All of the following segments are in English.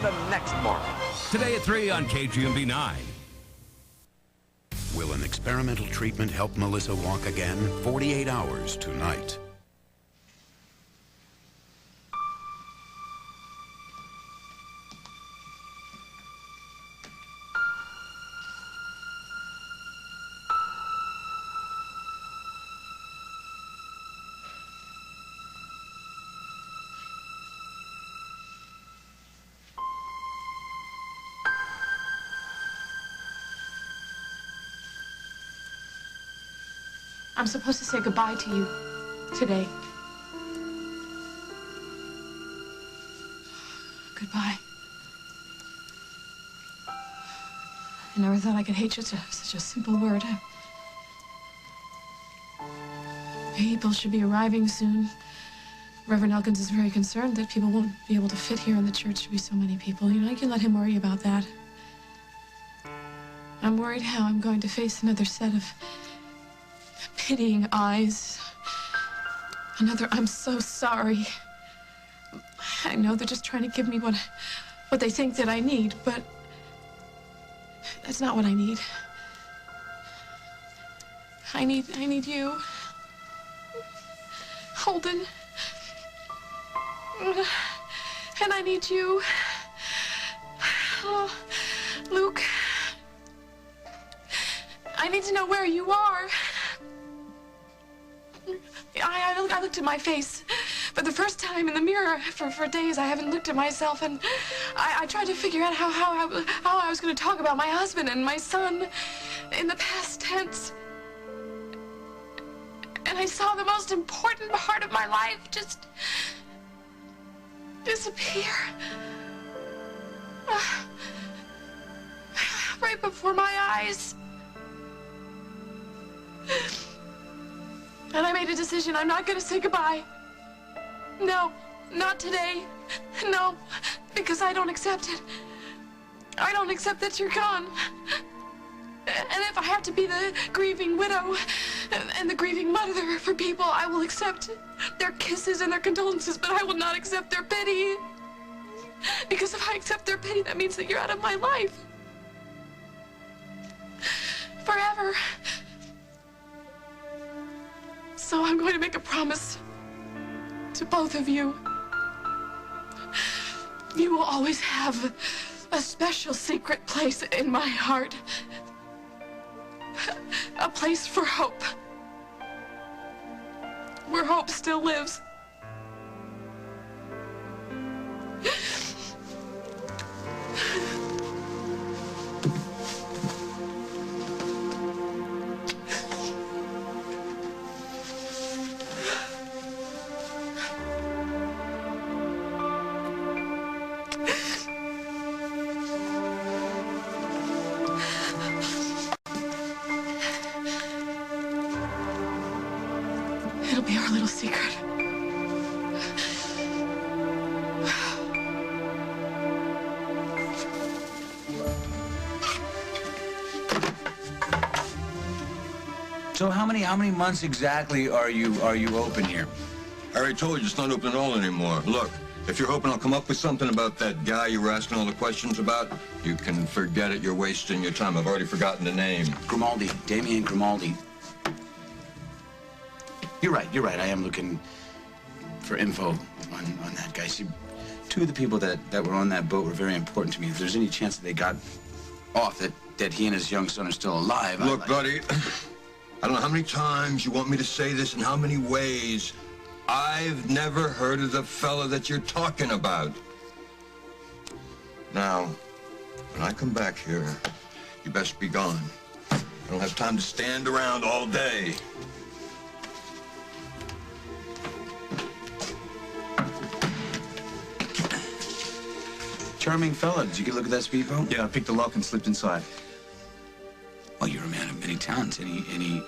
the next morning. Today at 3 on KGMB 9. Will an experimental treatment help Melissa walk again? 48 hours tonight. I'm supposed to say goodbye to you today. Goodbye. I never thought I could hate such a simple word. People should be arriving soon. Reverend Elkins is very concerned that people won't be able to fit here in the church to be so many people. You know, I can let him worry about that. I'm worried how I'm going to face another set of pitying eyes. Another, I'm so sorry. I know they're just trying to give me what they think that I need, but that's not what I need. I need you. Holden. And I need you. Oh, Luke. I need to know where you are. I looked at my face for the first time in the mirror for days. I haven't looked at myself, and I tried to figure out how I was going to talk about my husband and my son in the past tense. And I saw the most important part of my life just disappear. Right before my eyes. And I made a decision. I'm not going to say goodbye. No, not today. No, because I don't accept it. I don't accept that you're gone. And if I have to be the grieving widow and the grieving mother for people, I will accept their kisses and their condolences, but I will not accept their pity. Because if I accept their pity, that means that you're out of my life. Forever. So I'm going to make a promise to both of you. You will always have a special secret place in my heart. A place for hope. Where hope still lives. It'll be our little secret. So how many months exactly are you open here? I already told you it's not open at all anymore. Look, if you're hoping I'll come up with something about that guy you were asking all the questions about, you can forget it. You're wasting your time. I've already forgotten the name. Grimaldi, Damien Grimaldi. You're right. I am looking for info on that guy. See, two of the people that were on that boat were very important to me. If there's any chance that they got off, that he and his young son are still alive. Look, buddy, I don't know how many times you want me to say this in how many ways. I've never heard of the fella that you're talking about. Now, when I come back here, you best be gone. I don't have time to stand around all day. Charming fella. Did you get a look at that speedboat? Yeah, I picked the lock and slipped inside. Well, you're a man of many talents. Did you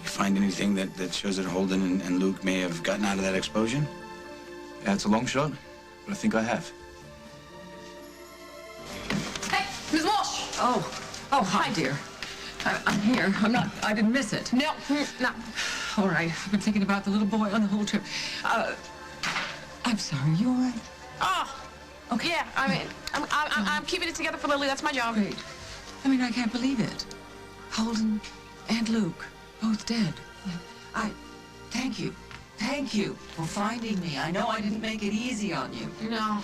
find anything that shows that Holden and Luke may have gotten out of that explosion? Yeah, it's a long shot, but I think I have. Hey, Miss Walsh! Oh, hi, dear. I'm here. I didn't miss it. No. All right, I've been thinking about the little boy on the whole trip. I'm sorry, you all right? Oh, Okay. Yeah, I mean, I'm keeping it together for Lily. That's my job. Great. I mean, I can't believe it. Holden and Luke, both dead. Thank you. Thank you for finding me. I know I didn't make it easy on you. No.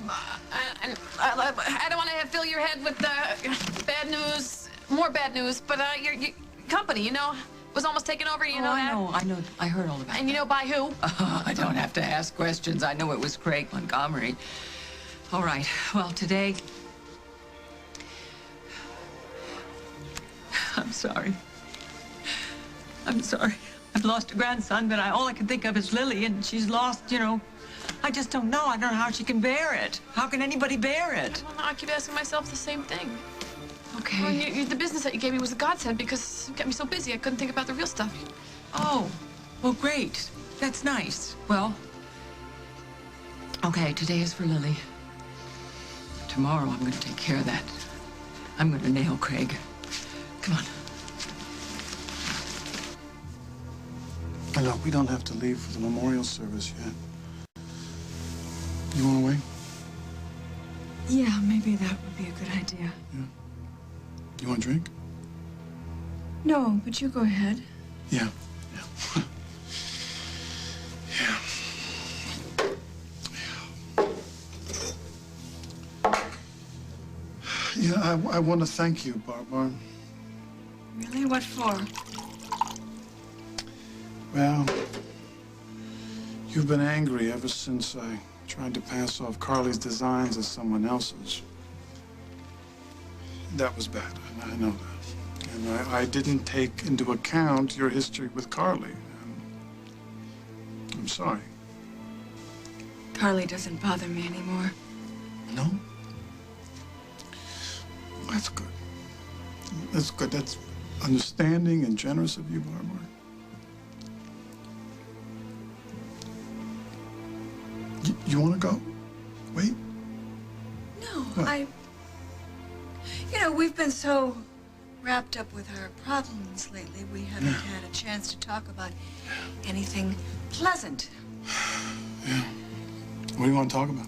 I don't want to fill your head with bad news, more bad news, but your company, you know, was almost taken over, you know that? I know. I heard all about it. And you know by who? I don't have to ask questions. I know it was Craig Montgomery. All right. Well, today... I'm sorry. I'm sorry. I've lost a grandson, but all I can think of is Lily, and she's lost, you know... I just don't know. I don't know how she can bear it. How can anybody bear it? Well, I keep asking myself the same thing. Okay. Well, the business that you gave me was a godsend because it kept me so busy I couldn't think about the real stuff. Oh, well, great. That's nice. Well, okay, today is for Lily. Tomorrow I'm going to take care of that. I'm going to nail Craig. Come on. Look, we don't have to leave for the memorial service yet. You want to wait? Yeah, maybe that would be a good idea. Yeah. You want a drink? No, but you go ahead. Yeah. Yeah, I want to thank you, Barbara. Really? What for? Well, you've been angry ever since I tried to pass off Carly's designs as someone else's. That was bad, and I know that. And I didn't take into account your history with Carly. I'm sorry. Carly doesn't bother me anymore. No? That's good. That's good. That's understanding and generous of you, Barbara. You want to go? Wait? No, What? You know, we've been so wrapped up with our problems lately, we haven't had a chance to talk about anything pleasant. Yeah. What do you want to talk about?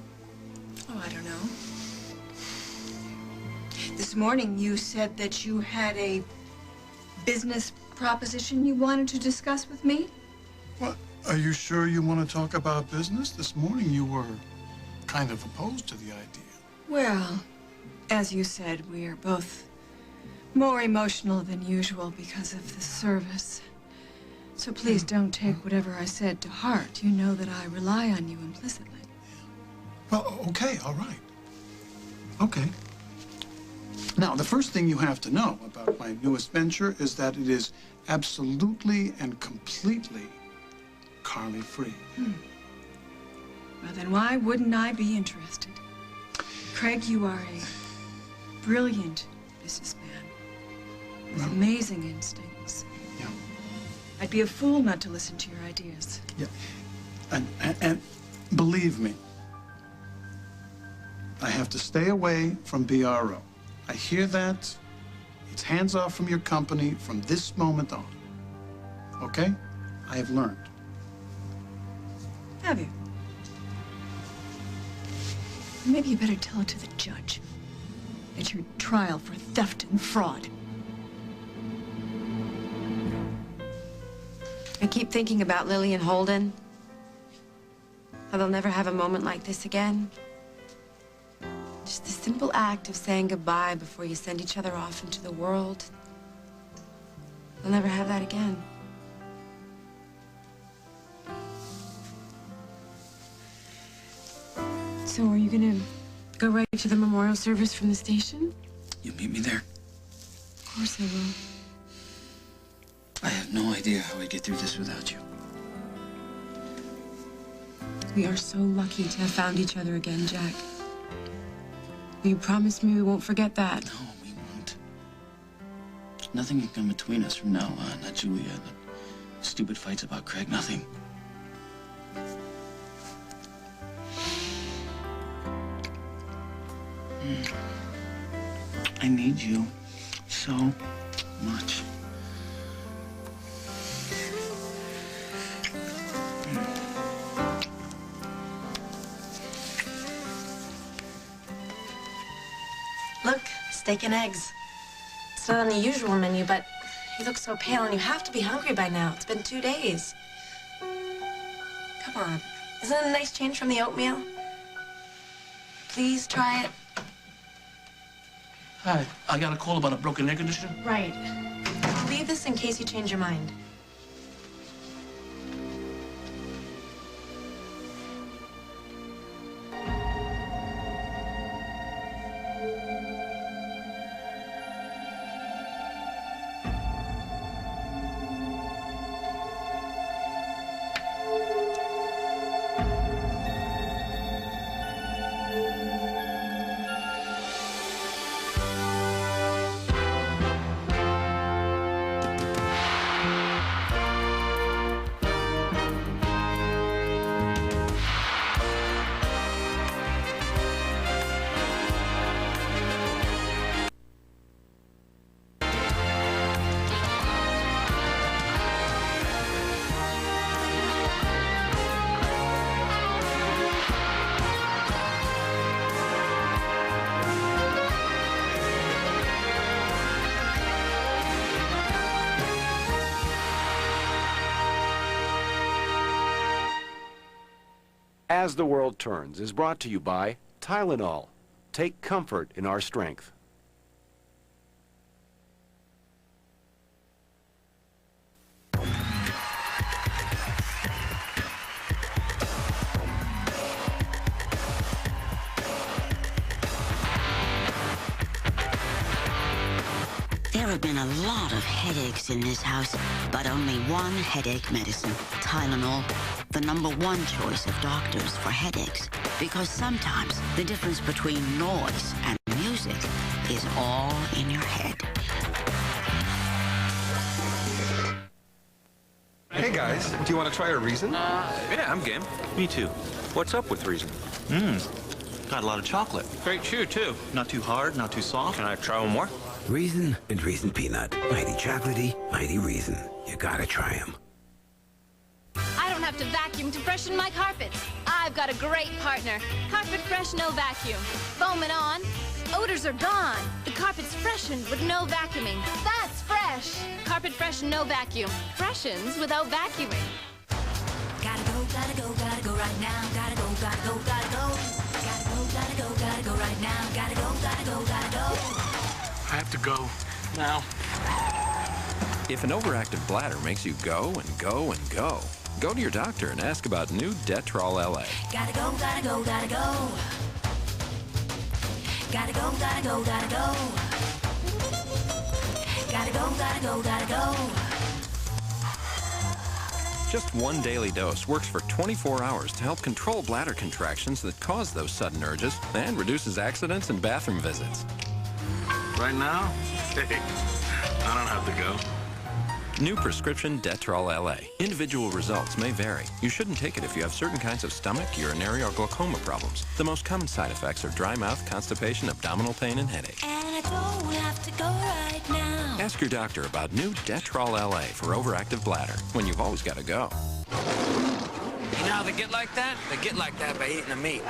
Oh, I don't know. This morning you said that you had a business proposition you wanted to discuss with me? What? Are you sure you want to talk about business? This morning you were kind of opposed to the idea. Well, as you said, we are both more emotional than usual because of the service. So please don't take whatever I said to heart. You know that I rely on you implicitly. Well, okay, all right. Okay. Now, the first thing you have to know about my newest venture is that it is absolutely and completely Carly-free. Well, then why wouldn't I be interested? Craig, you are a brilliant businessman with amazing instincts. Yeah. I'd be a fool not to listen to your ideas. Yeah. And believe me, I have to stay away from BRO. I hear that. It's hands off from your company from this moment on. Okay? I have learned. Have you? Maybe you better tell it to the judge at your trial for theft and fraud. I keep thinking about Lily and Holden. How they'll never have a moment like this again. Just the simple act of saying goodbye before you send each other off into the world. They'll never have that again. So are you gonna go right to the memorial service from the station? You meet me there? Of course I will. I have no idea how I'd get through this without you. We are so lucky to have found each other again, Jack. Will you promise me we won't forget that? No, we won't. Nothing can come between us from now on. Not Julia, the stupid fights about Craig, nothing. I need you so much. Look, steak and eggs. It's not on the usual menu, but you look so pale and you have to be hungry by now. It's been 2 days. Come on. Isn't it a nice change from the oatmeal? Please try it. Hi, I got a call about a broken air conditioner. Right. I'll leave this in case you change your mind. As the World Turns is brought to you by Tylenol. Take comfort in our strength. There have been a lot of headaches in this house, but only one headache medicine, Tylenol, the #1 choice of doctors for headaches. Because sometimes the difference between noise and music is all in your head. Hey guys, do you want to try a Reason? Yeah, I'm game. Me too. What's up with Reason? Got a lot of chocolate. Great chew, too. Not too hard, not too soft. Can I try one more? Reason and Reason Peanut. Mighty chocolatey, mighty Reason. You gotta try them. I don't have to vacuum to freshen my carpets. I've got a great partner. Carpet Fresh No Vacuum. Foam it on. Odors are gone. The carpet's freshened with no vacuuming. That's fresh. Carpet Fresh No Vacuum. Freshens without vacuuming. Gotta go, gotta go, gotta go right now. Gotta go, gotta go, gotta go. Gotta go, gotta go, gotta go right now. Gotta go, gotta go, gotta go. I have to go now. If an overactive bladder makes you go and go and go, go to your doctor and ask about new Detrol LA. Gotta go, gotta go, gotta go. Gotta go, gotta go, gotta go. Gotta go, gotta go, gotta go. Just one daily dose works for 24 hours to help control bladder contractions that cause those sudden urges and reduces accidents and bathroom visits. Right now? Hey, I don't have to go. New prescription Detrol LA. Individual results may vary. You shouldn't take it if you have certain kinds of stomach, urinary, or glaucoma problems. The most common side effects are dry mouth, constipation, abdominal pain, and headache. And I don't have to go right now. Ask your doctor about new Detrol LA for overactive bladder when you've always got to go. You know how they get like that? They get like that by eating the meat.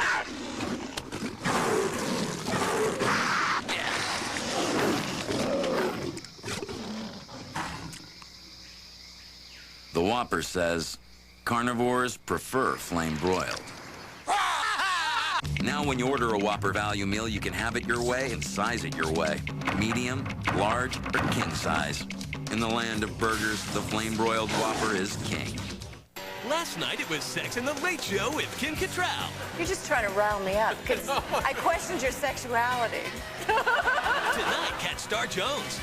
The Whopper says, carnivores prefer flame broiled. Now when you order a Whopper value meal, you can have it your way and size it your way. Medium, large, or king size. In the land of burgers, the flame broiled Whopper is king. Last night it was Sex and the Late Show with Kim Cattrall. You're just trying to rile me up, because I questioned your sexuality. Tonight, catch Star Jones.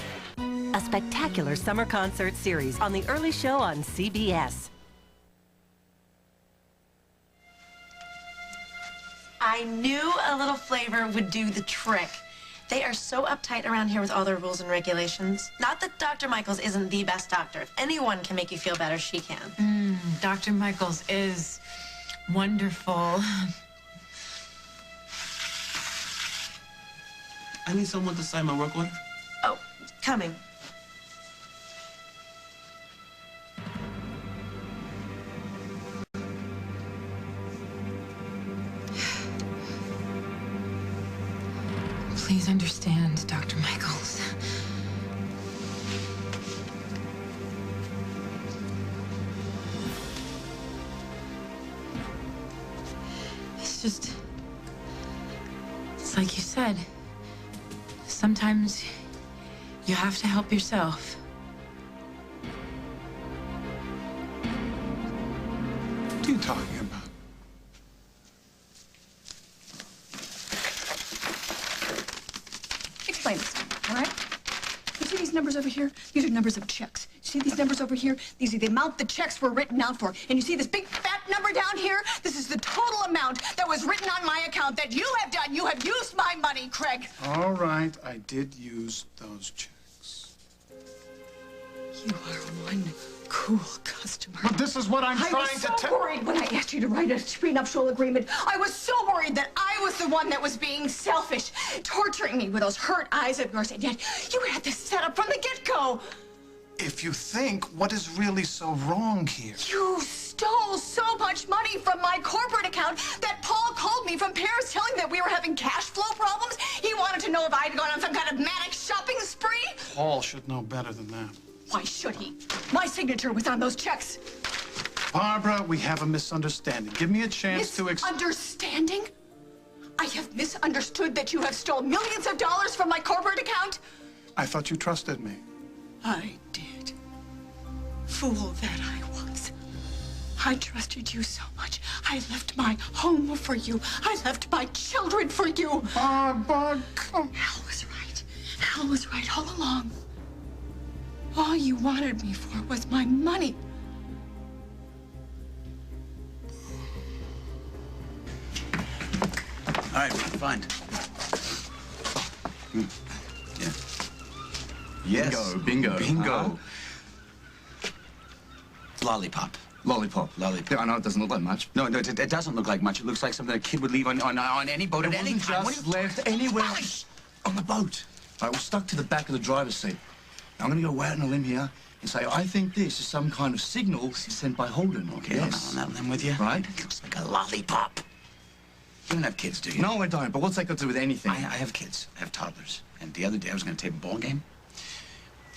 A spectacular summer concert series on the early show on CBS. I knew a little flavor would do the trick. They are so uptight around here with all their rules and regulations. Not that Dr. Michaels isn't the best doctor. If anyone can make you feel better, she can. Dr. Michaels is wonderful. I need someone to sign my work order. Oh, coming. Please understand, Dr. Michaels. It's like you said. Sometimes you have to help yourself. What are you talking about? Explain this to me, all right? You see these numbers over here? These are numbers of checks. You see these numbers over here? These are the amount the checks were written out for. And you see this big fat number down here? This is the total amount that was written on my account that you have done. You have used my money, Craig. All right, I did use those checks. You are one cool customer. But this is what I'm trying to tell. I was so worried when I asked you to write a prenuptial agreement. I was so worried that I was the one that was being selfish, torturing me with those hurt eyes of yours. And yet, you had this set up from the get-go. If you think, what is really so wrong here? You stole so much money from my corporate account that Paul called me from Paris telling that we were having cash flow problems. He wanted to know if I had gone on some kind of manic shopping spree. Paul should know better than that. Why should he? My signature was on those checks. Barbara, we have a misunderstanding. Give me a chance to Misunderstanding? I have misunderstood that you have stolen millions of dollars from my corporate account? I thought you trusted me. I did. Fool that I was. I trusted you so much. I left my home for you. I left my children for you. Barbara, Hal was right. Hal was right all along. All you wanted me for was my money. All right, fine. Yeah. Yes. Bingo. Bingo. Lollipop. Lollipop. Lollipop. Yeah, I know it doesn't look like much. No, it doesn't look like much. It looks like something a kid would leave on any boat at any time. Just left anywhere on the boat. All right, we're stuck to the back of the driver's seat. Now, I'm going to go out on a limb here and say I think this is some kind of signal sent by Holden. Okay, yes. on that limb with you. Right? It looks like a lollipop. You don't have kids, do you? No, I don't. But what's that got to do with anything? I have kids. I have toddlers. And the other day I was going to tape a ball game.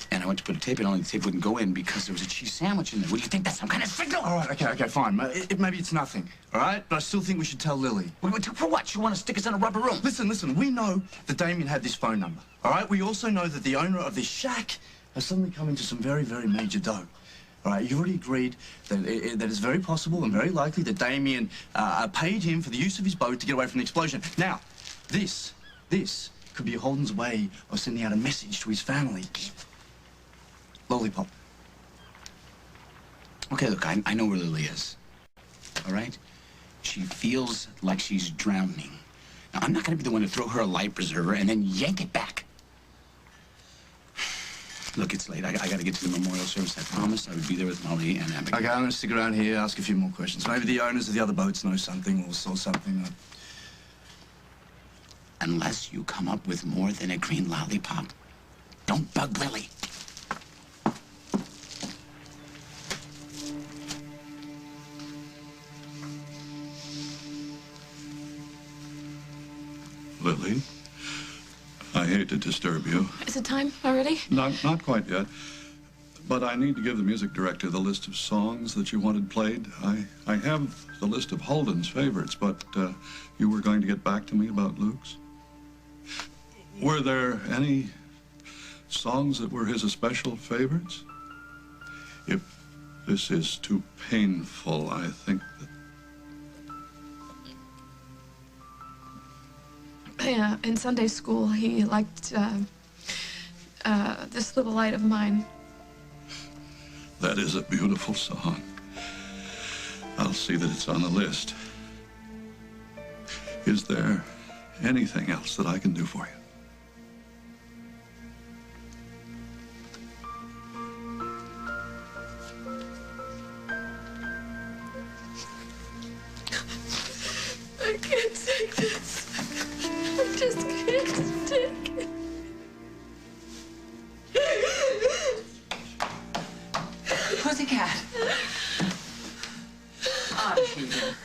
And I went to put a tape in, only the tape wouldn't go in because there was a cheese sandwich in there. What do you think? That's some kind of signal? All right, okay, fine. Maybe it's nothing, all right? But I still think we should tell Lily. For what? You want to stick us in a rubber room? Listen, we know that Damien had this phone number, all right? We also know that the owner of this shack has suddenly come into some very, very major dough. All right, you already agreed that that it's very possible and very likely that Damien paid him for the use of his boat to get away from the explosion. Now, this could be Holden's way of sending out a message to his family. Lollipop. Okay, look, I know where Lily is. All right? She feels like she's drowning. Now, I'm not going to be the one to throw her a life preserver and then yank it back. Look, it's late. I got to get to the memorial service. I promised I would be there with Molly and Abigail. Okay, I'm going to stick around here, ask a few more questions. Maybe the owners of the other boats know something or saw something. Unless you come up with more than a green lollipop, don't bug Lily. Lily, I hate to disturb you. Is it time already? Not quite yet. But I need to give the music director the list of songs that you wanted played. I have the list of Holden's favorites, but you were going to get back to me about Luke's. Were there any songs that were his especial favorites? If this is too painful, I think that... Yeah, in Sunday school, he liked This Little Light of Mine. That is a beautiful song. I'll see that it's on the list. Is there anything else that I can do for you? I can't take this. I just can't take it. Pussycat. Oh, Peter.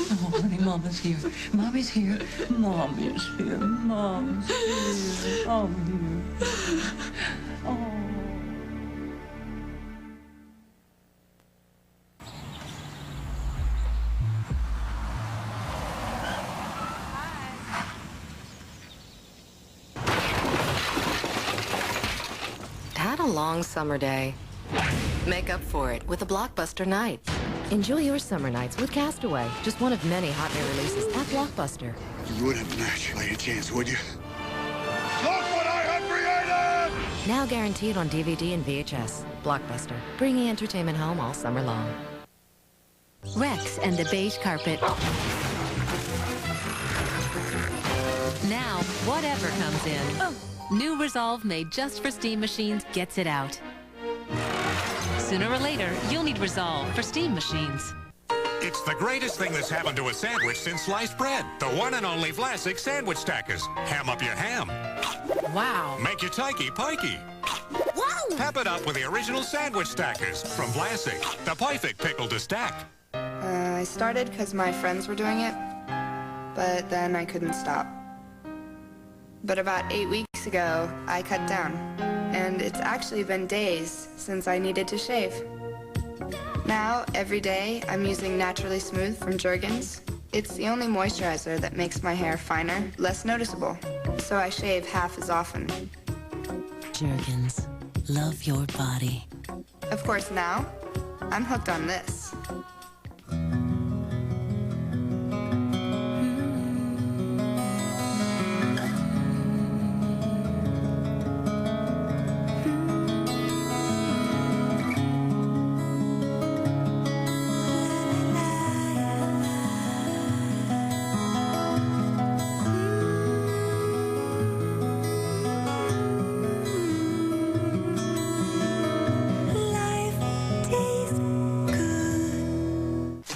Oh, honey, Mama's here. Mommy's here. Mommy's here. Mom's here. I'm here. Oh. Had a long summer day. Make up for it with a blockbuster night. Enjoy your summer nights with Castaway, just one of many hot new releases at Blockbuster. You wouldn't match by any chance, would you? Look what I have created! Now guaranteed on DVD and VHS. Blockbuster, bringing entertainment home all summer long. Rex and the beige carpet. Now, whatever comes in. New Resolve made just for steam machines gets it out. Sooner or later, you'll need Resolve for steam machines. It's the greatest thing that's happened to a sandwich since sliced bread. The one and only Vlasic Sandwich Stackers. Ham up your ham. Wow. Make your tikey pikey. Whoa! Pep it up with the original Sandwich Stackers from Vlasic. The perfect pickle to stack. I started because my friends were doing it, but then I couldn't stop. But about 8 weeks ago, I cut down. And it's actually been days since I needed to shave. Now, every day, I'm using Naturally Smooth from Jergens. It's the only moisturizer that makes my hair finer, less noticeable. So I shave half as often. Jergens. Love your body. Of course, now, I'm hooked on this.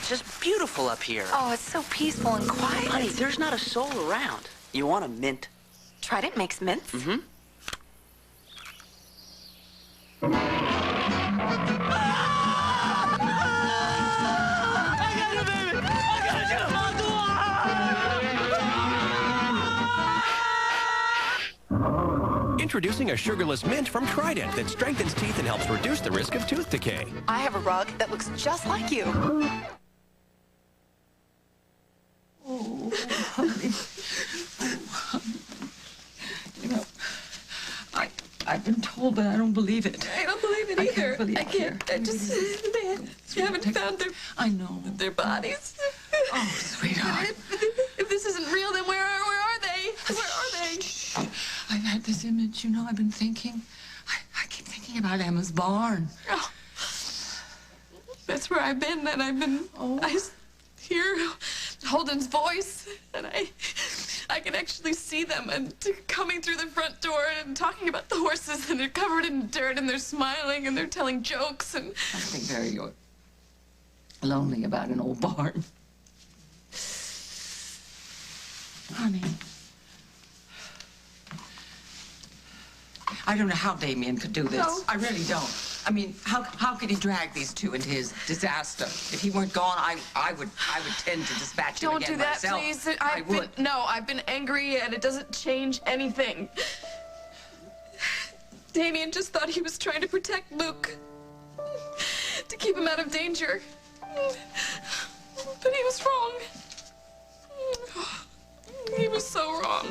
Just beautiful up here. Oh, it's so peaceful and quiet. Honey, there's not a soul around. You want a mint? Trident makes mints? Mm-hmm. Introducing a sugarless mint from Trident that strengthens teeth and helps reduce the risk of tooth decay. I have a rug that looks just like you. Oh, honey. You know, I've been told, but I don't believe it. I don't believe it I either. can't believe I can't. I just they haven't found their. I know their bodies. Oh, sweetheart. If this isn't real, then where are they? Where are they? Shh. I've had this image. You know, I've been thinking. I keep thinking about Emma's barn. Oh. That's where I've been, and I've been. I hear Holden's voice, and I can actually see them and coming through the front door and talking about the horses, and they're covered in dirt, and they're smiling, and they're telling jokes, and... I think very lonely about an old barn. Honey. I don't know how Damien could do this. No. I really don't. I mean, how could he drag these two into his disaster? If he weren't gone, I would tend to dispatch him Don't again do that, myself. please. I would. No, I've been angry, and it doesn't change anything. Damien just thought he was trying to protect Luke, to keep him out of danger. But he was wrong. He was so wrong.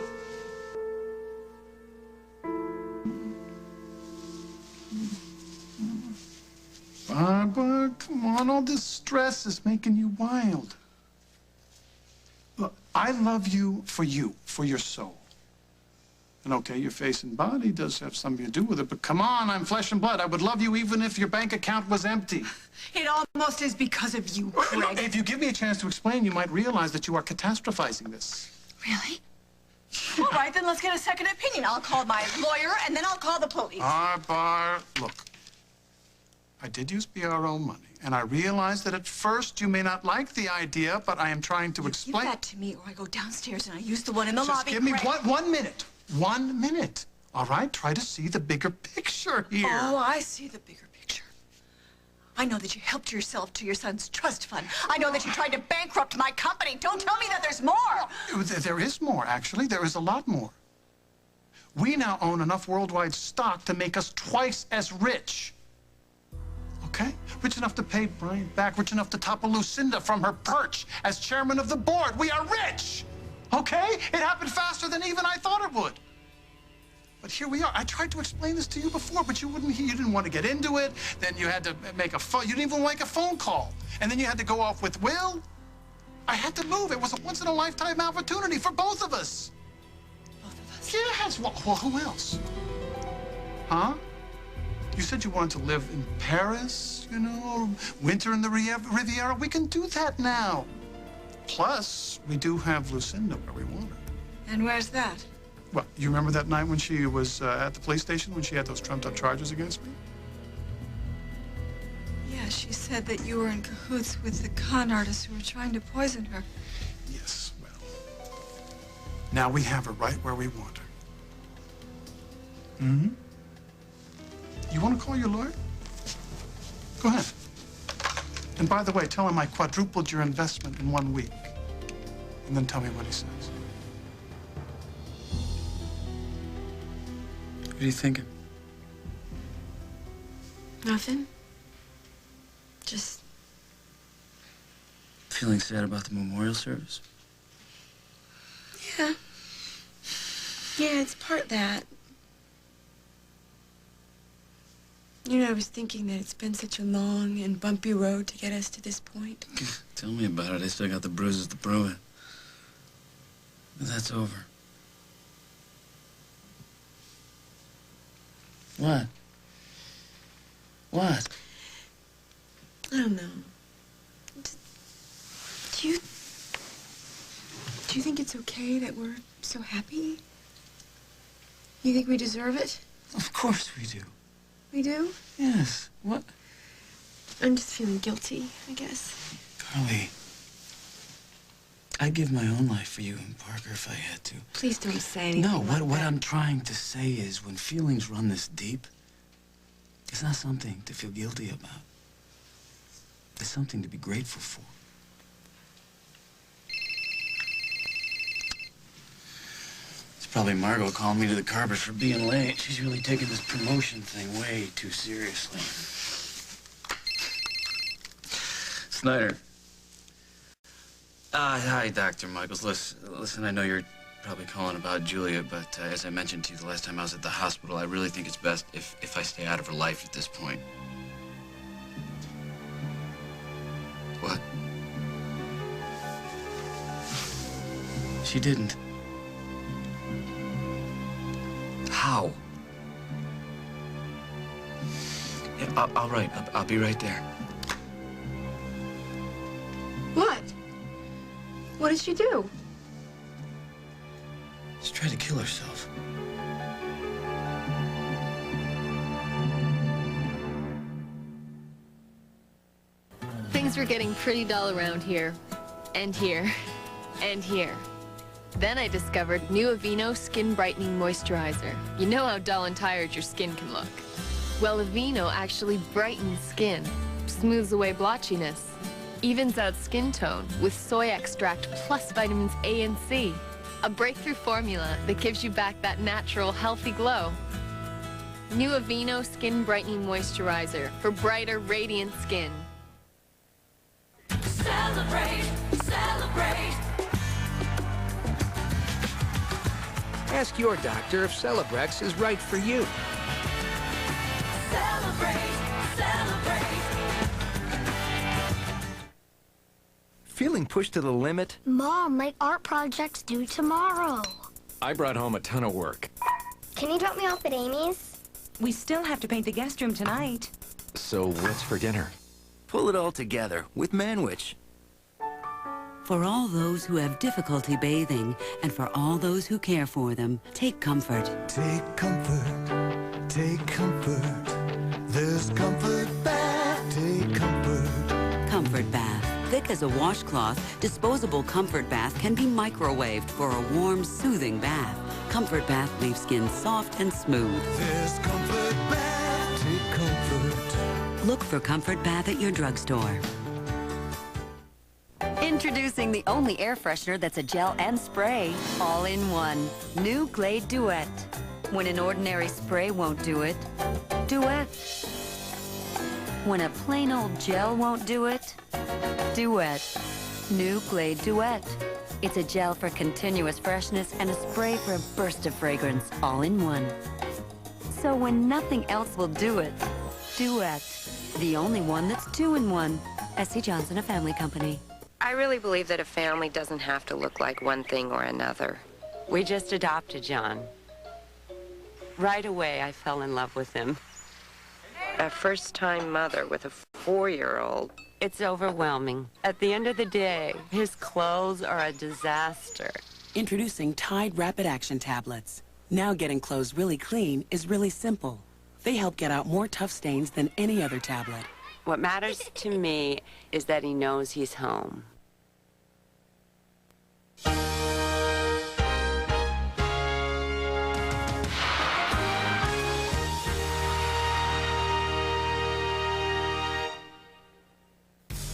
Barbara, come on, all this stress is making you wild. Look, I love you, for your soul. And okay, your face and body does have something to do with it, but come on, I'm flesh and blood. I would love you even if your bank account was empty. It almost is because of you, Craig. Look, if you give me a chance to explain, you might realize that you are catastrophizing this. Really? All right, then let's get a second opinion. I'll call my lawyer, and then I'll call the police. Barbara, look. I did use BRO money, and I realize that at first you may not like the idea, but I am trying to explain... Give that to me, or I go downstairs and I use the one in the lobby. Just give me one minute. 1 minute. All right? Try to see the bigger picture here. Oh, I see the bigger picture. I know that you helped yourself to your son's trust fund. I know that you tried to bankrupt my company. Don't tell me that there's more. There is more, actually. There is a lot more. We now own enough worldwide stock to make us twice as rich. Okay? Rich enough to pay Brian back, rich enough to topple Lucinda from her perch as chairman of the board. We are rich! Okay? It happened faster than even I thought it would. But here we are. I tried to explain this to you before, but you wouldn't. You didn't want to get into it. Then you had to make a phone. You didn't even make a phone call. And then you had to go off with Will. I had to move. It was a once-in-a-lifetime opportunity for both of us. Both of us? Yes. Well, who else? Huh? You said you wanted to live in Paris, you know, winter in the Riviera. We can do that now. Plus, we do have Lucinda where we want her. And where's that? Well, you remember that night when she was at the police station when she had those trumped-up charges against me? Yeah, she said that you were in cahoots with the con artists who were trying to poison her. Yes, well, now we have her right where we want her. Mm-hmm. You want to call your lawyer? Go ahead. And by the way, tell him I quadrupled your investment in 1 week. And then tell me what he says. What are you thinking? Nothing. Just... Feeling sad about the memorial service? Yeah. Yeah, it's part that. You know, I was thinking that it's been such a long and bumpy road to get us to this point. Tell me about it. I still got the bruises to prove it. But that's over. What? What? I don't know. Do you think it's okay that we're so happy? You think we deserve it? Of course we do. We do? Yes. What? I'm just feeling guilty, I guess. Carly, I'd give my own life for you and Parker if I had to. Please don't say anything. No, like what that. I'm trying to say is when feelings run this deep, it's not something to feel guilty about. It's something to be grateful for. It's probably Margot calling me to the carpet for being late. She's really taking this promotion thing way too seriously. Snyder. Hi, Dr. Michaels. Listen, I know you're probably calling about Julia, but as I mentioned to you the last time I was at the hospital, I really think it's best if I stay out of her life at this point. What? She didn't. How? Yeah, all right. I'll be right there. What? What did she do? She tried to kill herself. Things were getting pretty dull around here. And here. And here. Then I discovered new Aveeno Skin Brightening Moisturizer. You know how dull and tired your skin can look. Well, Aveeno actually brightens skin, smooths away blotchiness, evens out skin tone with soy extract plus vitamins A and C. A breakthrough formula that gives you back that natural, healthy glow. New Aveeno Skin Brightening Moisturizer for brighter, radiant skin. Celebrate, celebrate. Ask your doctor if Celebrex is right for you. Celebrate, celebrate. Feeling pushed to the limit? Mom, my art project's due tomorrow. I brought home a ton of work. Can you drop me off at Amy's? We still have to paint the guest room tonight. So what's for dinner? Pull it all together with Manwich. For all those who have difficulty bathing, and for all those who care for them, take comfort. Take comfort, take comfort. There's Comfort Bath, take comfort. Comfort Bath. Thick as a washcloth, disposable Comfort Bath can be microwaved for a warm, soothing bath. Comfort Bath leaves skin soft and smooth. There's Comfort Bath, take comfort. Look for Comfort Bath at your drugstore. Introducing the only air freshener that's a gel and spray, all in one. New Glade Duet. When an ordinary spray won't do it, Duet. When a plain old gel won't do it, Duet. New Glade Duet. It's a gel for continuous freshness and a spray for a burst of fragrance, all in one. So when nothing else will do it, Duet. The only one that's 2-in-1. S.C. Johnson, a family company. I really believe that a family doesn't have to look like one thing or another. We just adopted John. Right away, I fell in love with him. A first-time mother with a 4-year-old. It's overwhelming. At the end of the day, his clothes are a disaster. Introducing Tide Rapid Action Tablets. Now getting clothes really clean is really simple. They help get out more tough stains than any other tablet. What matters to me is that he knows he's home.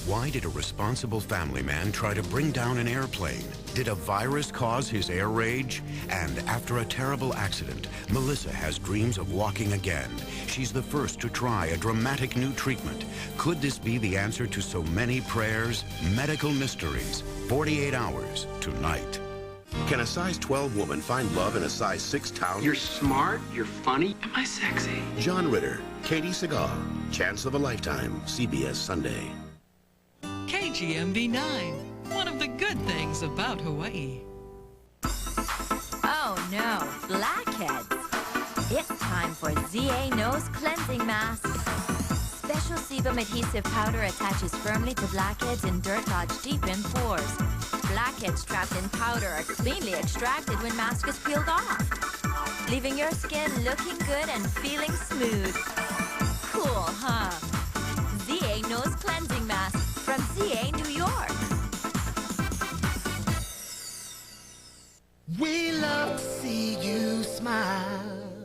Why did a responsible family man try to bring down an airplane? Did a virus cause his air rage? And after a terrible accident, Melissa has dreams of walking again. She's the first to try a dramatic new treatment. Could this be the answer to so many prayers? Medical Mysteries, 48 hours tonight. Can a size 12 woman find love in a size 6 town? You're smart, you're funny, am I sexy? John Ritter, Katie Seagal, Chance of a Lifetime, CBS Sunday. KGMB 9, one of the good things about Hawaii. Oh no, blackheads. It's time for ZA Nose Cleansing Mask. Special sebum adhesive powder attaches firmly to blackheads and dirt lodged deep in pores. Blackheads trapped in powder are cleanly extracted when mask is peeled off, leaving your skin looking good and feeling smooth. Cool, huh? ZA Nose Cleansing Mask from ZA New York. We love to see you smile.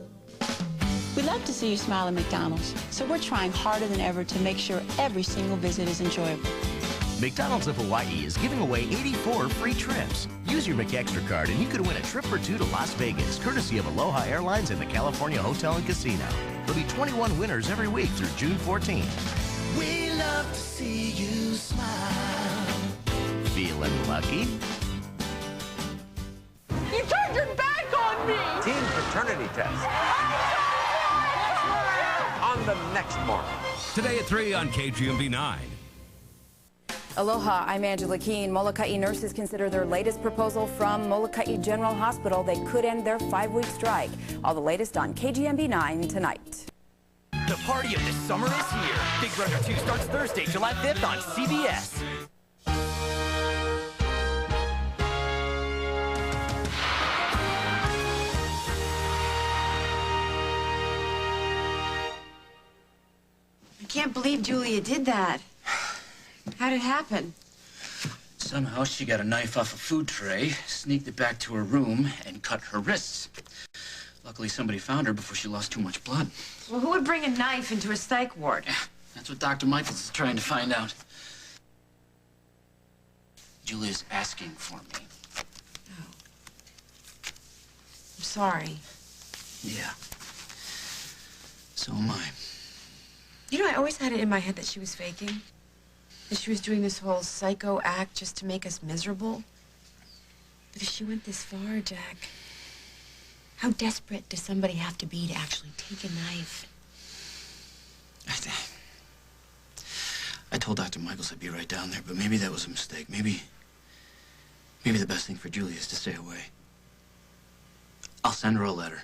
We love to see you smile at McDonald's, so we're trying harder than ever to make sure every single visit is enjoyable. McDonald's of Hawaii is giving away 84 free trips. Use your McExtra card and you could win a trip or two to Las Vegas, courtesy of Aloha Airlines and the California Hotel and Casino. There'll be 21 winners every week through June 14th. We love to see you smile. Feeling lucky? You turned your back on me! Teen paternity test. On the next morning. Today at 3 on KGMB 9. Aloha, I'm Angela Keene. Molokai nurses consider their latest proposal from Molokai General Hospital. They could end their 5-week strike. All the latest on KGMB 9 tonight. The party of the summer is here. Big Brother 2 starts Thursday, July 5th on CBS. I can't believe Julia did that. How'd it happen? Somehow she got a knife off a food tray, sneaked it back to her room, and cut her wrists. Luckily, somebody found her before she lost too much blood. Well, who would bring a knife into a psych ward? That's what Dr. Michaels is trying to find out. Julia's asking for me. I'm sorry. Yeah. So am I. You know, I always had it in my head that she was faking. That she was doing this whole psycho act just to make us miserable. But if she went this far, Jack, how desperate does somebody have to be to actually take a knife? I told Dr. Michaels I'd be right down there, but maybe that was a mistake. Maybe the best thing for Julia is to stay away. I'll send her a letter.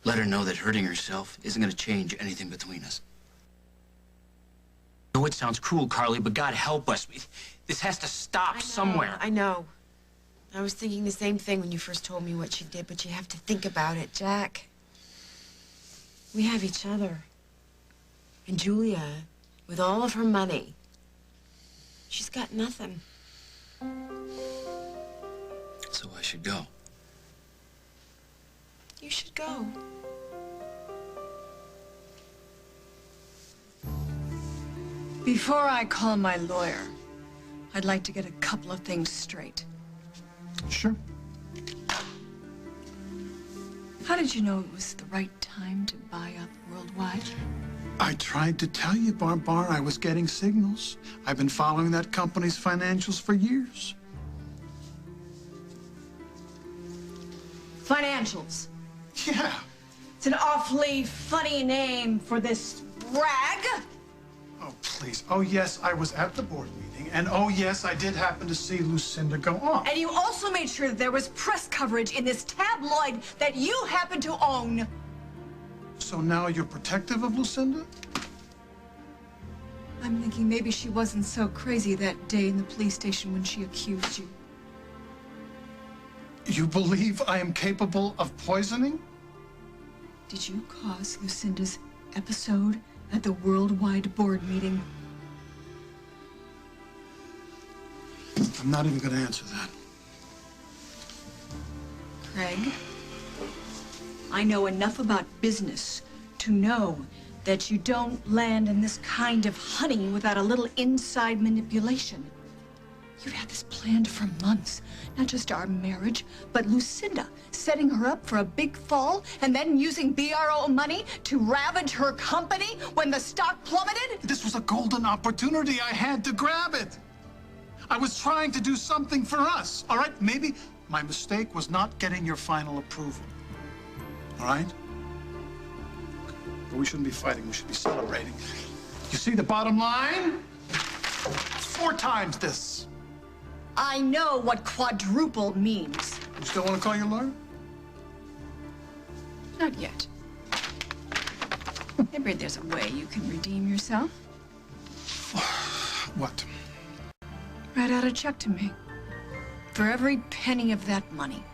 Let her know that hurting herself isn't going to change anything between us. I know it sounds cruel, Carly, but God help us. This has to stop somewhere. I know. I was thinking the same thing when you first told me what she did, but you have to think about it, Jack. We have each other. And Julia, with all of her money, she's got nothing. So I should go. You should go. Before I call my lawyer, I'd like to get a couple of things straight. Sure. How did you know it was the right time to buy up Worldwide? I tried to tell you, Barbar, I was getting signals. I've been following that company's financials for years. Financials. Yeah. It's an awfully funny name for this rag. Oh, please. Oh, yes, I was at the board meeting. And oh, yes, I did happen to see Lucinda go off. And you also made sure that there was press coverage in this tabloid that you happen to own. So now you're protective of Lucinda? I'm thinking maybe she wasn't so crazy that day in the police station when she accused you. You believe I am capable of poisoning? Did you cause Lucinda's episode at the Worldwide board meeting? I'm not even going to answer that. Craig, I know enough about business to know that you don't land in this kind of honey without a little inside manipulation. You've had this planned for months. Not just our marriage, but Lucinda, setting her up for a big fall and then using BRO money to ravage her company when the stock plummeted? This was a golden opportunity. I had to grab it. I was trying to do something for us, all right? Maybe my mistake was not getting your final approval, all right? But we shouldn't be fighting. We should be celebrating. You see the bottom line? 4 times this. I know what quadruple means. You still want to call your lawyer? Not yet. Maybe there's a way you can redeem yourself. What? Write out a check to me for every penny of that money.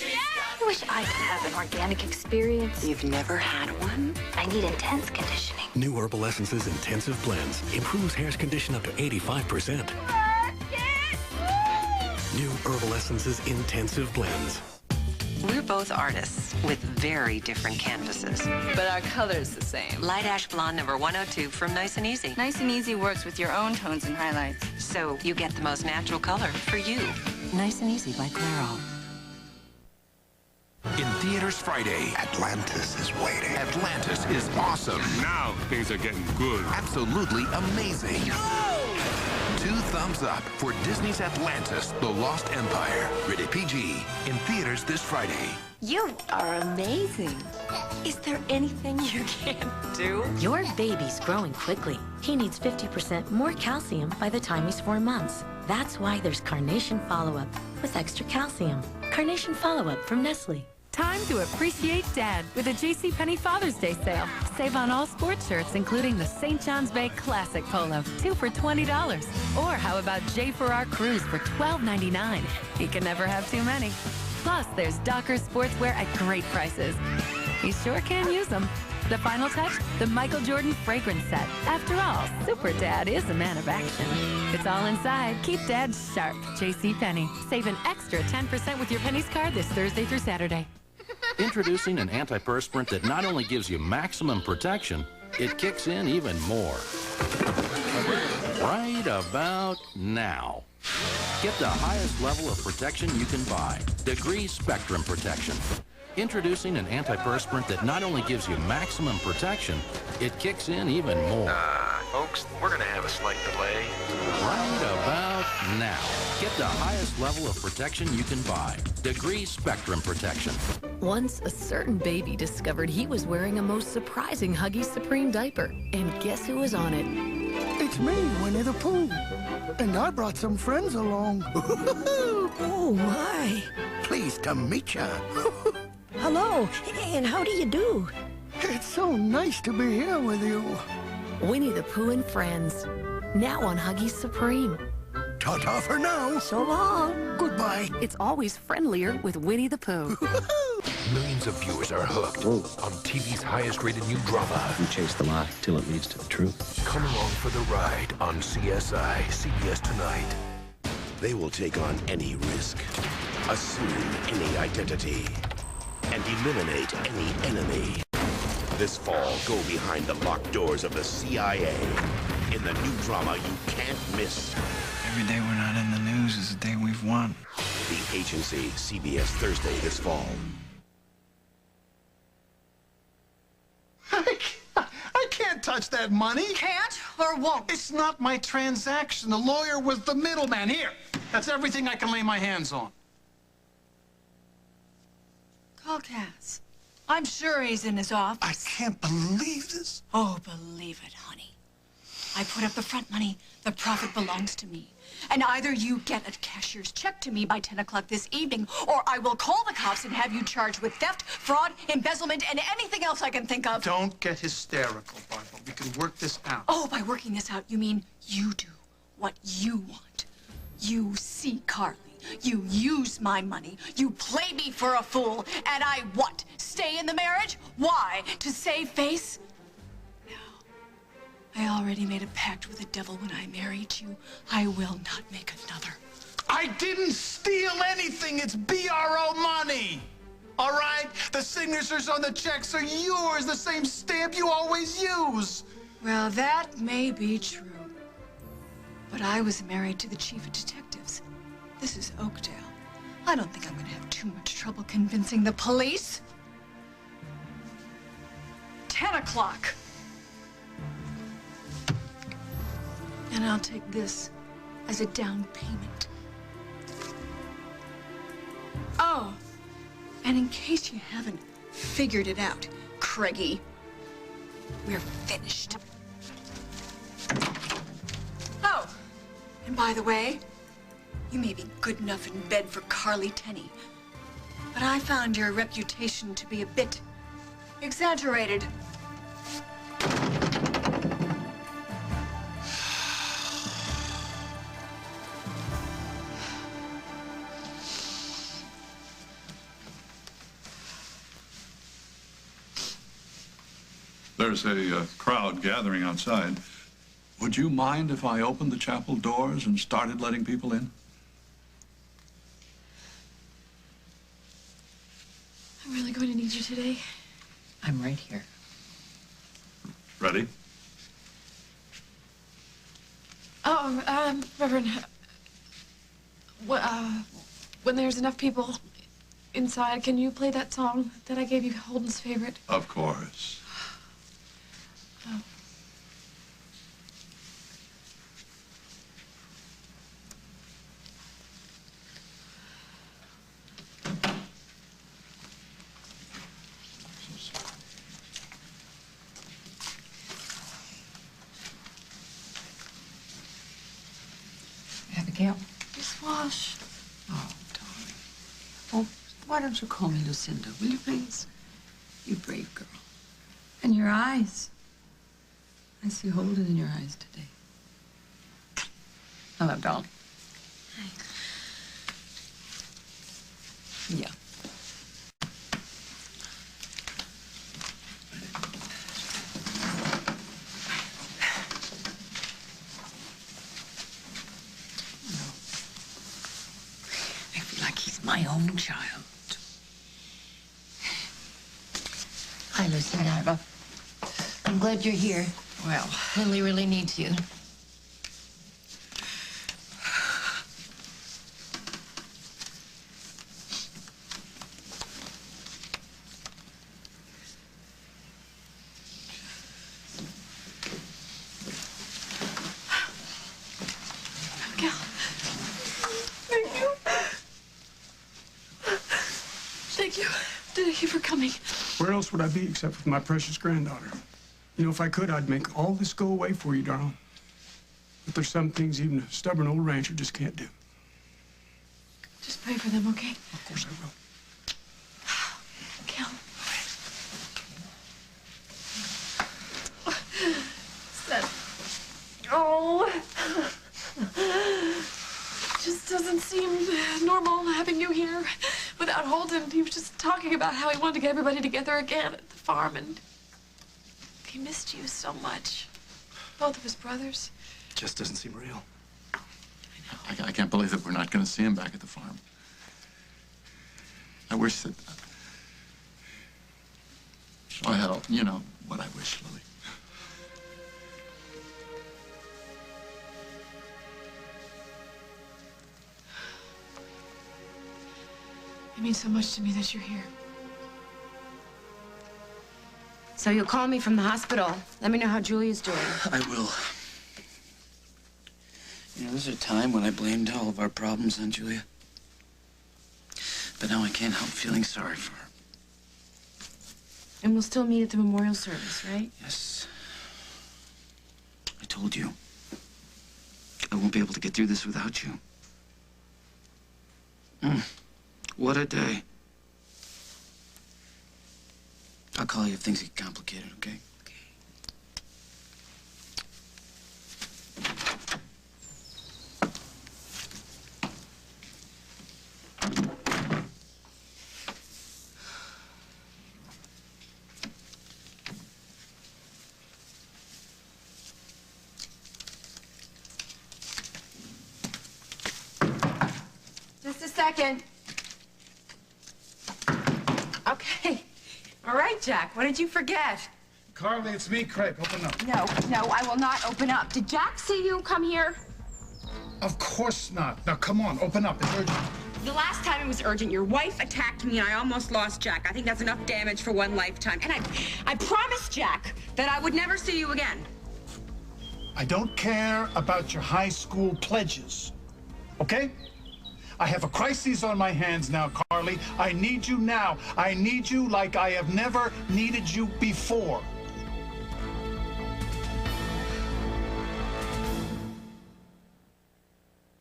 I wish I could have an organic experience. You've never had one? I need intense conditioning. New Herbal Essences Intensive Blends improves hair's condition up to 85%. New Herbal Essences Intensive Blends. We're both artists with very different canvases. But our color's the same. Light Ash Blonde number 102 from Nice and Easy. Nice and Easy works with your own tones and highlights. So you get the most natural color for you. Nice and Easy by Clairol. In theaters Friday. Atlantis is waiting. Atlantis is awesome. Now things are getting good. Absolutely amazing. Oh! 2 thumbs up for Disney's Atlantis, The Lost Empire. Rated PG. In theaters this Friday. You are amazing. Is there anything you can't do? Your baby's growing quickly. He needs 50% more calcium by the time he's 4 months. That's why there's Carnation Follow-Up with extra calcium. Carnation Follow-Up from Nestle. Time to appreciate Dad with a JCPenney Father's Day sale. Save on all sports shirts, including the St. John's Bay Classic Polo, 2 for $20. Or how about J for Our Cruise for $12.99? He can never have too many. Plus, there's Dockers sportswear at great prices. He sure can use them. The final touch, the Michael Jordan fragrance set. After all, Super Dad is a man of action. It's all inside. Keep Dad sharp. JCPenney. Save an extra 10% with your Pennies card this Thursday through Saturday. Introducing an antiperspirant that not only gives you maximum protection, it kicks in even more. Right about now. Get the highest level of protection you can buy. Degree Spectrum Protection. Introducing an antiperspirant that not only gives you maximum protection, it kicks in even more. Folks, we're going to have a slight delay. Right about now. Get the highest level of protection you can buy. Degree Spectrum Protection. Once a certain baby discovered he was wearing a most surprising Huggies Supreme diaper. And guess who was on it? It's me, Winnie the Pooh. And I brought some friends along. Oh, my. Pleased to meet ya. Hello, and how do you do? It's so nice to be here with you. Winnie the Pooh and Friends. Now on Huggies Supreme. Ta-ta for now. So long. Goodbye. It's always friendlier with Winnie the Pooh. Millions of viewers are hooked on TV's highest-rated new drama. You chase the lie till it leads to the truth. Come along for the ride on CSI, CBS Tonight. They will take on any risk, assume any identity. and eliminate any enemy. This fall, go behind the locked doors of the CIA in the new drama you can't miss. Every day we're not in the news is the day we've won. The Agency, CBS Thursday this fall. I can't touch that money. Can't or won't? It's not my transaction. The lawyer was the middleman. Here, that's everything I can lay my hands on. Call Cass. I'm sure he's in his office. I can't believe this. Oh, believe it, honey. I put up the front money. The profit belongs to me. And either you get a cashier's check to me by 10 o'clock this evening, or I will call the cops and have you charged with theft, fraud, embezzlement, and anything else I can think of. Don't get hysterical, Barbara. We can work this out. Oh, by working this out, you mean you do what you want. You see Carly. You use my money. You play me for a fool. And I what? Stay in the marriage? Why? To save face? I already made a pact with the devil when I married you. I will not make another. I didn't steal anything. It's BRO money. All right? The signatures on the checks are yours, the same stamp you always use. Well, that may be true. But I was married to the chief of detectives. This is Oakdale. I don't think I'm going to have too much trouble convincing the police. 10 o'clock. And I'll take this as a down payment. Oh, and in case you haven't figured it out, Craigie, we're finished. Oh, and by the way, you may be good enough in bed for Carly Tenney, but I found your reputation to be a bit exaggerated. There's a crowd gathering outside. Would you mind if I opened the chapel doors and started letting people in? I'm really going to need you today. I'm right here. Ready? Oh, Reverend, when there's enough people inside, can you play that song that I gave you, Holden's favorite? Of course. Oh. Abigail? Miss Wash. Oh, darling. Oh, why don't you call me Lucinda, will you please? You brave girl. And your eyes. I see Holden in your eyes today. Hello, doll. Hi. Yeah. I feel like he's my own child. Hi, Lucinda. I'm glad you're here. Well, Lily really needs you. Abigail. Thank you. Thank you. Thank you for coming. Where else would I be except with my precious granddaughter? You know, if I could, I'd make all this go away for you, darling. But there's some things even a stubborn old rancher just can't do. Just pray for them, okay? Of course I will. Kel. That... Oh. Just doesn't seem normal having you here without Holden. He was just talking about how he wanted to get everybody together again at the farm, and he missed you so much. Both of his brothers. Just doesn't seem real. I can't believe that we're not going to see him back at the farm. I wish that Well, you know what I wish, Lily. It means so much to me that you're here. So you'll call me from the hospital. Let me know how Julia's doing. I will. You know, there's a time when I blamed all of our problems on Julia. But now I can't help feeling sorry for her. And we'll still meet at the memorial service, right? Yes. I told you. I won't be able to get through this without you. What a day. I'll call you if things get complicated, okay? Just a second. Okay. All right, Jack. What did you forget? Carly, it's me, Craig. Open up. No, I will not open up. Did Jack see you come here? Of course not. Now, come on, open up. It's urgent. The last time it was urgent, your wife attacked me and I almost lost Jack. I think that's enough damage for one lifetime. And I promised Jack that I would never see you again. I don't care about your high school pledges, okay? I have a crisis on my hands now, Carly. I need you now. I need you like I have never needed you before.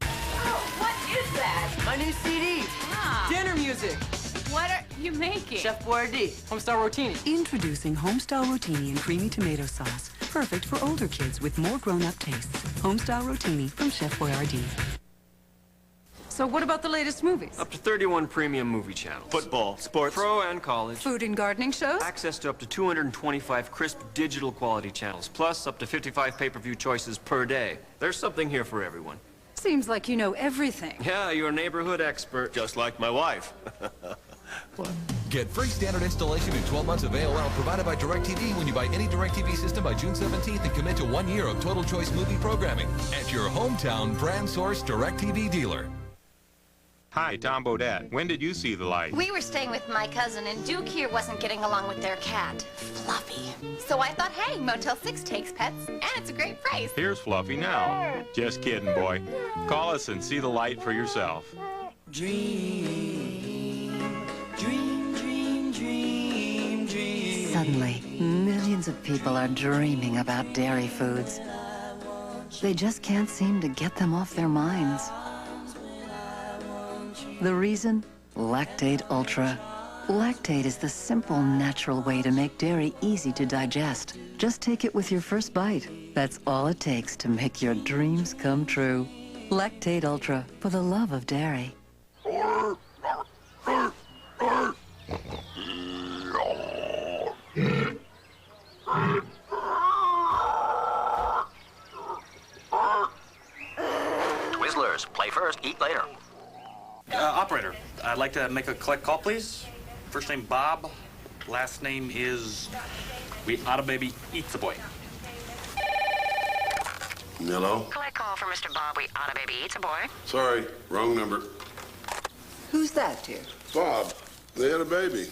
Oh, what is that? My new CD. Dinner music. What are you making? Chef Boyardee. Homestyle rotini. Introducing Homestyle Rotini in creamy tomato sauce. Perfect for older kids with more grown-up tastes. Homestyle Rotini from Chef Boyardee. So what about the latest movies? Up to 31 premium movie channels. Football, sports, pro and college. food and gardening shows? Access to up to 225 crisp digital quality channels, plus up to 55 pay-per-view choices per day. There's something here for everyone. Seems like you know everything. Yeah, you're a neighborhood expert. Just like my wife. Get free standard installation and 12 months of AOL provided by DirecTV when you buy any DirecTV system by June 17th and commit to 1 year of total choice movie programming at your hometown brand source DirecTV dealer. Hi, Tom Bodette. When did you see the light? We were staying with my cousin, and Duke here wasn't getting along with their cat, Fluffy. So I thought, hey, Motel 6 takes pets, and it's a great price. Here's Fluffy now. Just kidding, boy. Call us and see the light for yourself. Suddenly, millions of people are dreaming about dairy foods. They just can't seem to get them off their minds. The reason? Lactate Ultra. Lactate is the simple, natural way to make dairy easy to digest. Just take it with your first bite. That's all it takes to make your dreams come true. Lactate Ultra, for the love of dairy. Twizzlers, play first, eat later. Operator, I'd like to make a collect call, please. First name Bob, last name is We Oughta Baby Eats a Boy. Hello? Collect call for Mr. Bob. We Oughta Baby Eats a Boy. Sorry, wrong number. Who's that, dear? Bob, they had a baby.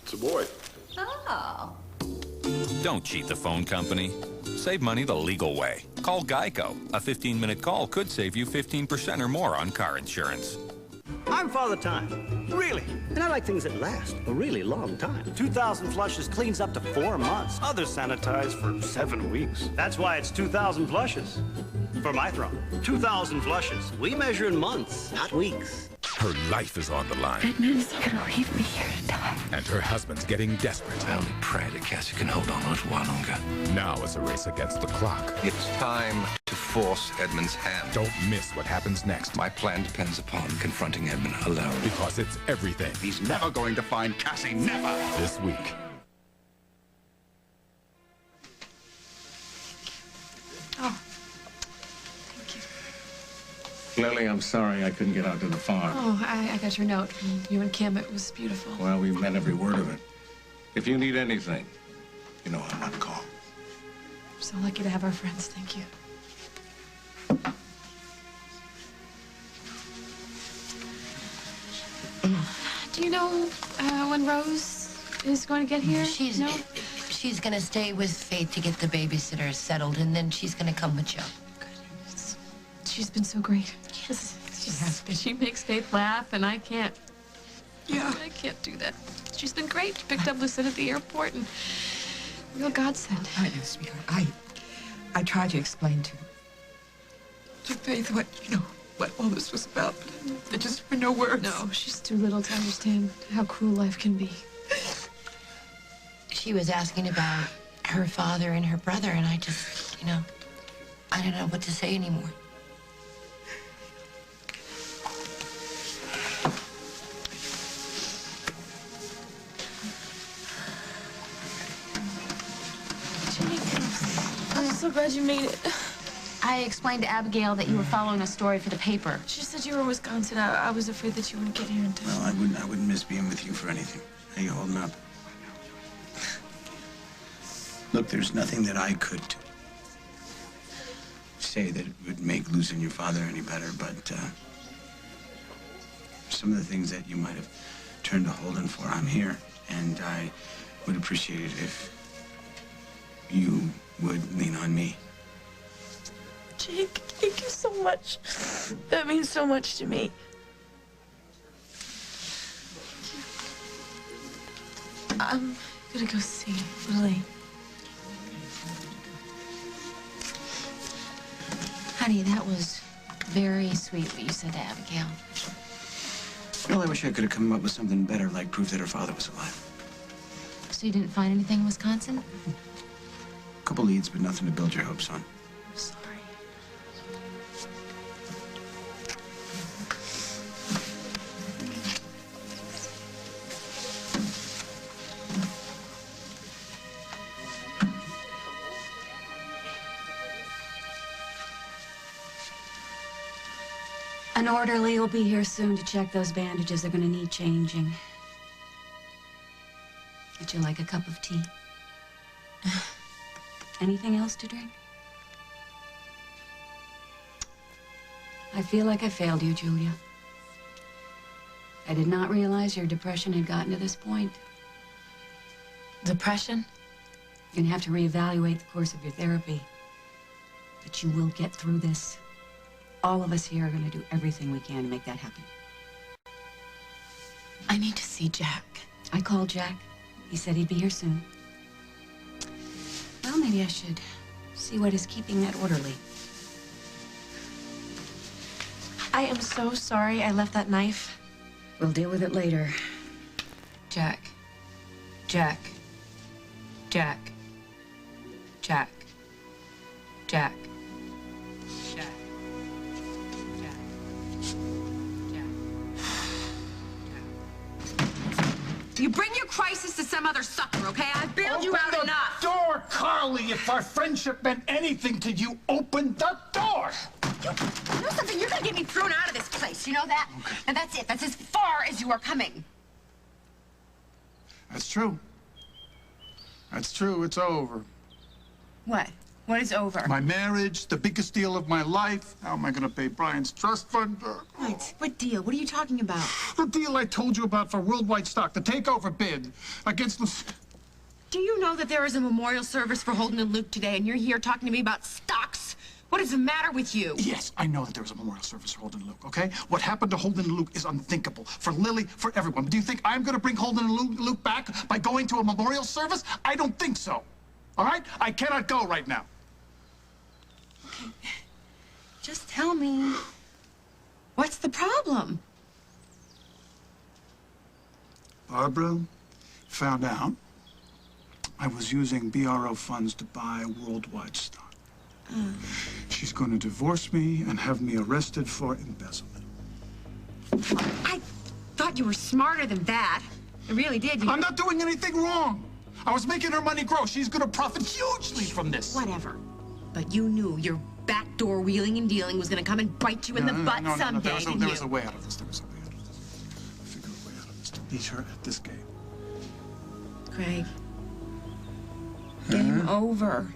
It's a boy. Oh. Don't cheat the phone company. Save money the legal way. Call Geico. A 15-minute call could save you 15% or more on car insurance. I'm Father Time. Really. And I like things that last a really long time. 2,000 flushes cleans up to 4 months. Others sanitize for 7 weeks. That's why it's 2,000 flushes. For my throne. 2,000 flushes. We measure in months, not weeks. Her life is on the line. Edmund's gonna leave me here to die. And her husband's getting desperate. I only pray that Cassie can hold on a little while longer. Now is a race against the clock. It's time to force Edmund's hand. Don't miss what happens next. My plan depends upon confronting Edmund alone. Because it's everything. He's never going to find Cassie, never! This week. Oh. Lily, I'm sorry I couldn't get out to the farm. Oh, I got your note from you and Kim. It was beautiful. Well, we meant every word of it. If you need anything, you know I'm on call. We're so lucky to have our friends. Thank you. Do you know when Rose is going to get here? She's gonna stay with Faith to get the babysitter settled, and then she's gonna come with Joe. She's been so great. She has been. She makes Faith laugh, and I can't. Yeah. I can't do that. She's been great. She picked up Lucinda at the airport, and real godsend. I know, sweetheart. I tried to explain to Faith what all this was about, but there just were no words. No, she's too little to understand how cruel life can be. She was asking about her father and her brother, and I just, I don't know what to say anymore. I'm so glad you made it. I explained to Abigail that you were following a story for the paper. She said you were in Wisconsin. I was afraid that you wouldn't get here in time. Well, I wouldn't miss being with you for anything. How you holding up? Look, there's nothing that I could say that would make losing your father any better, but some of the things that you might have turned to Holden for, I'm here, and I would appreciate it if you would lean on me. Jake, thank you so much. That means so much to me. I'm gonna go see Lily. Honey, that was very sweet what you said to Abigail. Well, I wish I could have come up with something better, like proof that her father was alive. So you didn't find anything in Wisconsin? A couple leads, but nothing to build your hopes on. I'm sorry. An orderly will be here soon to check those bandages. They're gonna need changing. Would you like a cup of tea? Anything else to drink? I feel like I failed you, Julia. I did not realize your depression had gotten to this point. Depression? You're gonna have to reevaluate the course of your therapy. But you will get through this. All of us here are gonna do everything we can to make that happen. I need to see Jack. I called Jack. He said he'd be here soon. Well, maybe I should see what is keeping that orderly. I am so sorry I left that knife. We'll deal with it later. Jack. Jack. Jack. Jack. Jack. Jack. You bring your crisis to some other sucker, okay? I've bailed you out enough. Open the door, Carly. If our friendship meant anything to you, open the door. You know something? You're gonna get me thrown out of this place. You know that? Okay. And that's it. That's as far as you are coming. That's true. That's true. It's over. What? What is over? My marriage, the biggest deal of my life. How am I going to pay Brian's trust fund? What deal? What are you talking about? The deal I told you about for Worldwide Stock, the takeover bid against the... Do you know that there is a memorial service for Holden and Luke today, and you're here talking to me about stocks? What is the matter with you? Yes, I know that there was a memorial service for Holden and Luke, okay? What happened to Holden and Luke is unthinkable. For Lily, for everyone. But do you think I'm going to bring Holden and Luke back by going to a memorial service? I don't think so. All right? I cannot go right now. Okay. Just tell me, what's the problem? Barbara found out I was using BRO funds to buy Worldwide Stock. She's going to divorce me and have me arrested for embezzlement. I thought you were smarter than that. I really did. I'm not doing anything wrong. I was making her money grow. She's going to profit hugely from this. Whatever. But you knew your backdoor wheeling and dealing was going to come and bite you in the butt someday, didn't you? There was a way out of this. There was a way out of this. I figured a way out of this to beat her at this game. Craig. Game over.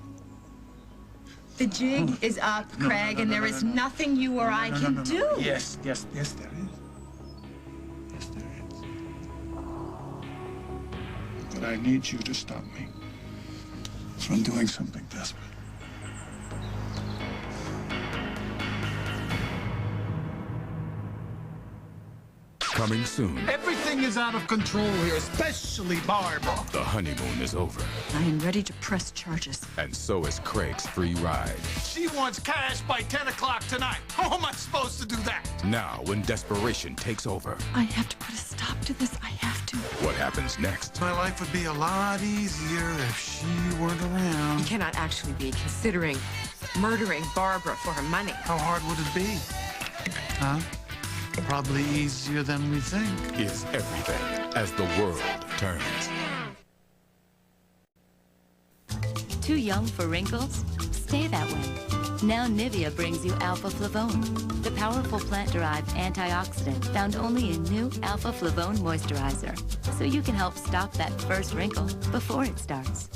The jig is up, Craig, and there is nothing you or I can do. Yes, there is. Yes, there is. But I need you to stop me from doing something desperate. Coming soon. Everything is out of control here, especially Barbara. The honeymoon is over. I am ready to press charges. And so is Craig's free ride. She wants cash by 10 o'clock tonight. How am I supposed to do that? Now, when desperation takes over. I have to put a stop to this. I have to. What happens next? My life would be a lot easier if she weren't around. You cannot actually be considering murdering Barbara for her money. How hard would it be? Huh? Probably easier than we think. Is everything as the world turns. Too young for wrinkles? Stay that way. Now Nivea brings you Alpha Flavone, the powerful plant-derived antioxidant found only in new Alpha Flavone moisturizer. So you can help stop that first wrinkle before it starts.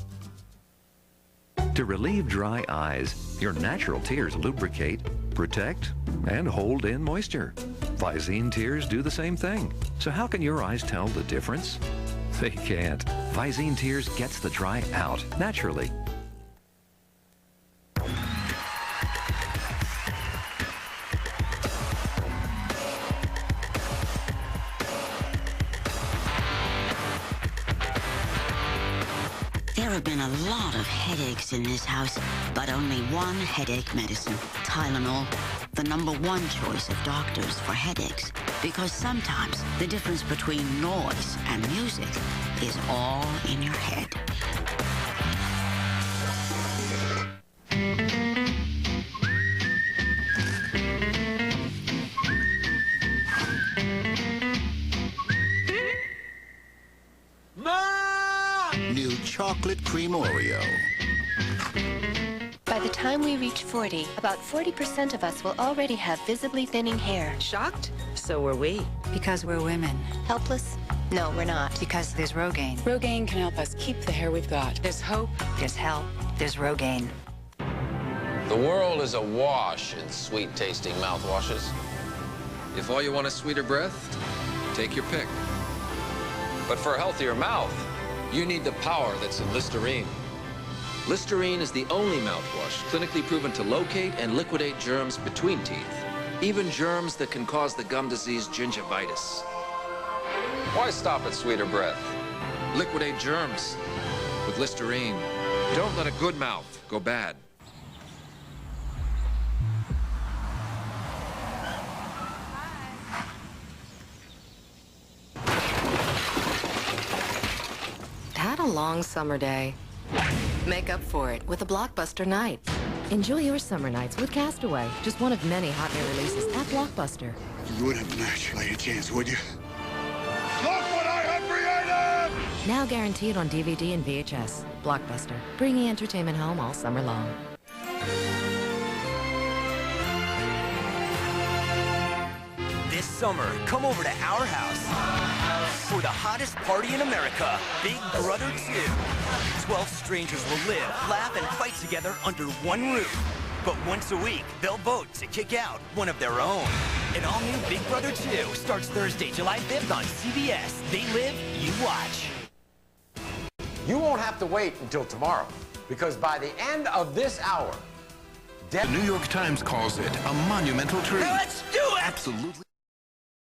To relieve dry eyes, your natural tears lubricate, protect, and hold in moisture. Visine tears do the same thing. So how can your eyes tell the difference? They can't. Visine tears gets the dry out naturally. There have been a lot of headaches in this house, but only one headache medicine, Tylenol, the #1 choice of doctors for headaches. Because sometimes the difference between noise and music is all in your head. New chocolate cream Oreo. By the time we reach 40, about 40% of us will already have visibly thinning hair. Shocked? So were we. Because we're women. Helpless? No, we're not. Because there's Rogaine. Rogaine can help us keep the hair we've got. There's hope. There's help. There's Rogaine. The world is awash in sweet-tasting mouthwashes. If all you want is sweeter breath, take your pick. But for a healthier mouth, you need the power that's in Listerine. Listerine is the only mouthwash clinically proven to locate and liquidate germs between teeth, even germs that can cause the gum disease gingivitis. Why stop at sweeter breath? Liquidate germs with Listerine. Don't let a good mouth go bad. Had a long summer day. Make up for it with a blockbuster night. Enjoy your summer nights with Castaway, just one of many hot new releases at Blockbuster. You wouldn't have matched a chance, would you? Look what I have created! Now guaranteed on DVD and VHS. Blockbuster, bringing entertainment home all summer long. This summer, come over to our house for the hottest party in America, Big Brother 2. 12 strangers will live, laugh, and fight together under one roof. But once a week, they'll vote to kick out one of their own. An all-new Big Brother 2 starts Thursday, July 5th on CBS. They live, you watch. You won't have to wait until tomorrow, because by the end of this hour, The New York Times calls it a monumental truth. Now let's do it! Absolutely.